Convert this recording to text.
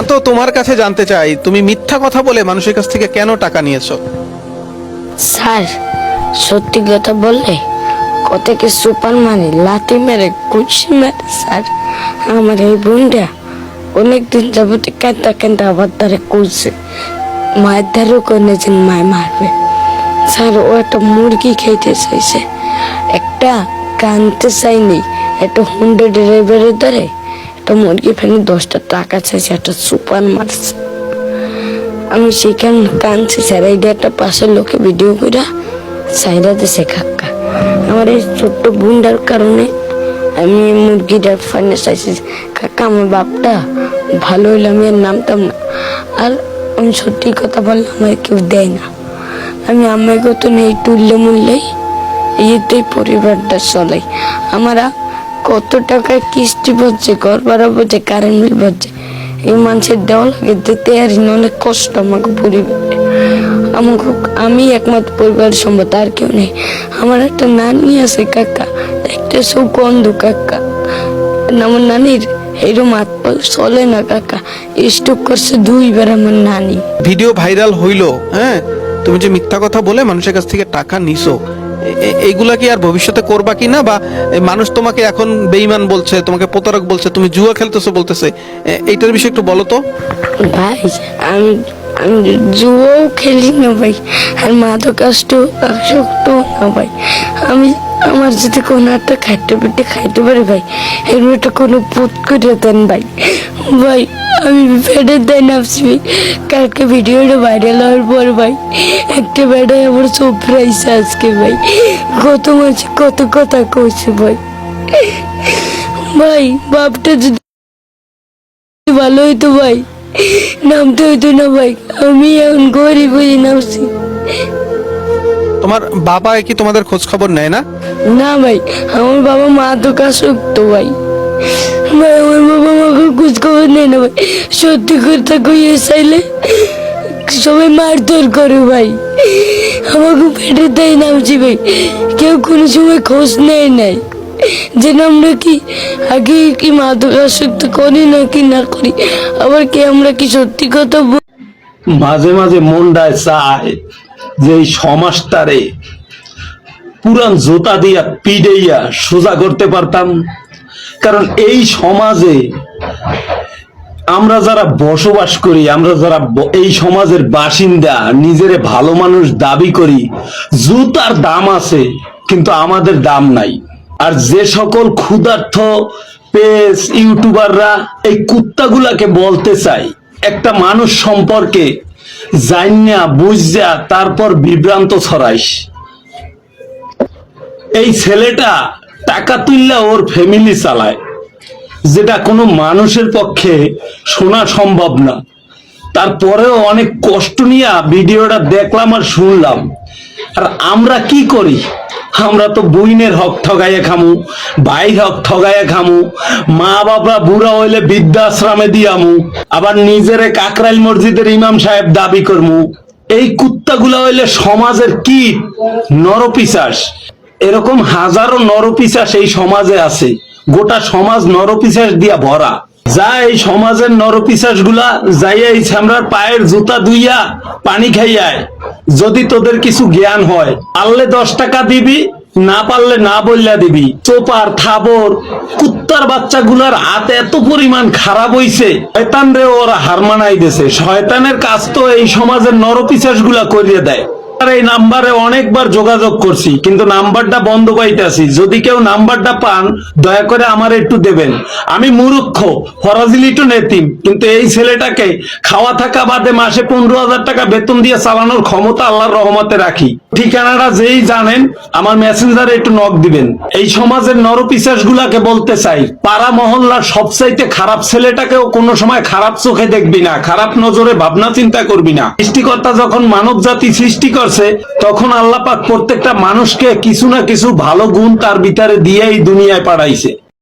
তো তোমার কাছে জানতে চাই, তুমি মিথ্যা কথা বলে মানুষের কাছ থেকে কেন টাকা নিয়েছো? স্যার, সত্যি কথা বললে কতকে সুপার মানে লাথি মেরে কুচি মেরে স্যার আমার এই বোনটা অনেকদিন যাবত কাঁদতে কাঁদতে আবার তারা কুচছে, মায়ের ধারও করেছেন মায় মারবে। স্যার ও একটা মুরগি খেতে চাইছে, একটা কানতে চাইনি, একটা হুন্ডা ড্রাইভারের দ্বারে একটা মুরগি ফেলে 10টা টাকা চাইছে, একটা সুপার মারছে। আমি সেখানে কাঁদছি স্যার, এই একটা পাশের লোকে ভিডিও করে সাইডা দিছে কাকা। আমার এই ছোট্ট বোনটার কারণে আমি মুরগিটার ফাইনে চাইছি। কাকা আমার বাপটা ভালো হইলে আমি আর নামতাম না। আর আমি সত্যি কথা বললে আমার কেউ দেয় না, আমি আমার কত নেই তুললে মূল্যেই এতেই পরিবারটা চলাই। আমরা কত টাকা কিস্তি পড়ছে, ঘর ভাড়া পড়ছে, কারেন্ট বিল পড়ছে, এই মানুষের দেওয়া লাগে দিতে আর অনেক কষ্ট আমাকে পরিবারে। আমাকে আমি একমাত্র পরিবারের সম্পদ, আর কেউ নেই। আমার একটা নানি আছে কাকা, একটা সুগন্ধ কাকা, আমার নানির এরকম হাত পা চলে না কাকা, স্ট্রোক করছে 2বার আমার নানি। ভিডিও ভাইরাল হইলো, হ্যাঁ, তুমি যে মিথ্যা কথা বলে মানুষের কাছ থেকে টাকা নিছো, এইগুলা কি আর ভবিষ্যতে করবা কি না? বা মানুষ তোমাকে এখন বেঈমান বলছে, তোমাকে প্রতারক বলছে, তুমি জুয়া খেলতেছো বলতেছে, এইটার বিষয়ে একটু বলো তো। ভাই আমি আমি জুয়াও খেলি না ভাই, আর মাদকাষ্ট আসক্ত না ভাই। আমি আমার যদি কোনো একটা খাইতে পেটে খাইতে পারি ভাই, এর একটা কোনো পুত করে দেন ভাই। ভাই আমি পেটের দেয় নামছি কালকে ভিডিওটা ভাইরাল হওয়ার পর ভাই একটা বেড়ায় আমার সরপ্রাইজ আজকে ভাই, কত মাঝে কত কথা কইছে ভাই। ভাই বাপটা যদি ভালো হইতো ভাই নামতে হইতো না ভাই, আমি এখন গরিব হয়ে নামছি। তোমার বাবা কি তোমাদের খোঁজ খবর নেয় না? না ভাই, আমার বাবা মাদকাসক্ত ভাই। ভাই আমার বাবা আমাকে খোঁজ খবর নেয় না ভাই, সত্যি কথা কইয়ে চাইলে সবাই মারধর করে ভাই। আমাকে পেটে দেয় নামছি ভাই, কেউ কোনো সময় খোঁজ নেয় নাই যে আমরা কি আগে কি মাদকাসক্ত করি নাকি না করি, আবার কি আমরা কি সত্যি কথা মাঝে মাঝে মনটায় চায় যে এই সমাজটারে পুরান জোতা দিয়া পিড়াইয়া সোজা করতে পারতাম। কারণ এই সমাজে আমরা যারা বসবাস করি, আমরা যারা এই সমাজের বাসিন্দা, নিজেরে ভালো মানুষ দাবি করি, জুতার দাম আছে কিন্তু আমাদের দাম নাই। আর যে সকল ক্ষুধার্থ পেজ ইউটিউবাররা এই কুত্তাগুলাকে বলতে চাই একটা মানুষ সম্পর্কে জানিয়া বুঝা তারপর বিভ্রান্ত ছড়াইস, এই ছেলেটা টাকা তুললে ওর ফ্যামিলি চালায়, যেটা কোনো মানুষের পক্ষে শোনা সম্ভব না। তারপরেও অনেক কষ্ট নিয়ে ভিডিওটা দেখলাম আর শুনলাম। আর আমরা কি করি? আমরা তো বইনের হক ঠগাইয়া খামু, ভাইয়ের হক ঠগাইয়া খামু, মা বাবা বুড়া হইলে বৃদ্ধাশ্রমে দিয়ামু, আবার নিজেরে কাকরাইল মসজিদের ইমাম সাহেব দাবি করমু। এই কুত্তাগুলা হইলে সমাজের কি নরপিশাচ। এরকম হাজারো নরপিশাচ এই সমাজে আছে, গোটা সমাজ নরপিশাচ দিয়া ভরা। যা এই সমাজের নরপিশাচ গুলা যাইয়া এই ছামড়ার পায়ের জুতা ধুইয়া পানি খাইয়ায়। যদি তোদের কিছু জ্ঞান হয়, পারলে 10 টাকা দিবি, না পারলে না বললা দিবি। চোপার থাবর কুত্তার বাচ্চাগুলার হাতে এত পরিমাণ খারাপ হইছে, শয়তান রে ওরা হার মানাই দিছে। শয়তানের কাজ তো এই সমাজের নরপিশাচ গুলা করিয়ে দেয়। এই নাম্বারে অনেকবার যোগাযোগ করছি কিন্তু নাম্বারটা বন্ধ পাইতেছি। যদি কেউ নাম্বারটা পান দয়া করে আমার একটু দেবেন। আমি মূর্খ, ফরাজিলিটো নেতিম, কিন্তু এই ছেলেটাকে খাওয়া থাকা বাদে মাসে 15,000 টাকা বেতন দিয়ে চালানোর ক্ষমতা আল্লাহর রহমতে রাখি। ঠিকানাটা যেই জানেন আমার মেসেঞ্জারে একটু নক দিবেন। এই সমাজের নরপিশাচ গুলাকে বলতে চাই, পাড়া মহল্লার সবচাইতে খারাপ ছেলেটাকেও কোনো সময় খারাপ চোখে দেখবি না, খারাপ নজরে ভাবনা চিন্তা করবি না। সৃষ্টিকর্তা যখন মানব জাতি সৃষ্টি করছে তখন আল্লাহ পাক প্রত্যেকটা মানুষকে কিছু না কিছু ভালো গুণ তার ভিতরে দিয়ে এই দুনিয়ায় পাঠাইছে।